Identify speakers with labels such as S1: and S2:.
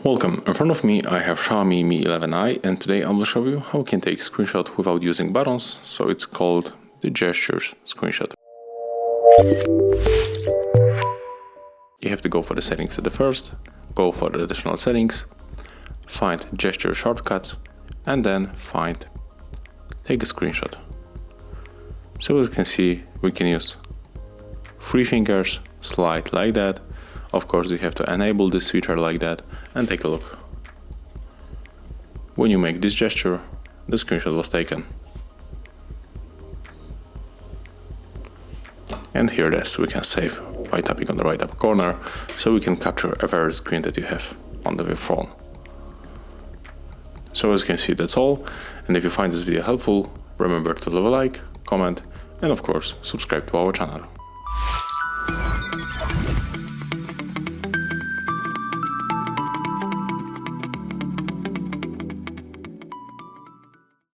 S1: Welcome, in front of me I have XIAOMI Mi 11i, and today I will show you how we can take screenshot without using buttons, so it's called the gestures screenshot. You have to go for the settings at the first, go for the additional settings, find gesture shortcuts, and then find take a screenshot. So as you can see, we can use 3 fingers, slide like that. Of course, we have to enable this feature like that, and take a look. When you make this gesture, the screenshot was taken. And here it is, we can save by tapping on the right upper corner, so we can capture a very screen that you have on the phone. So as you can see, that's all, and if you find this video helpful, remember to leave a like, comment, and of course, subscribe to our channel.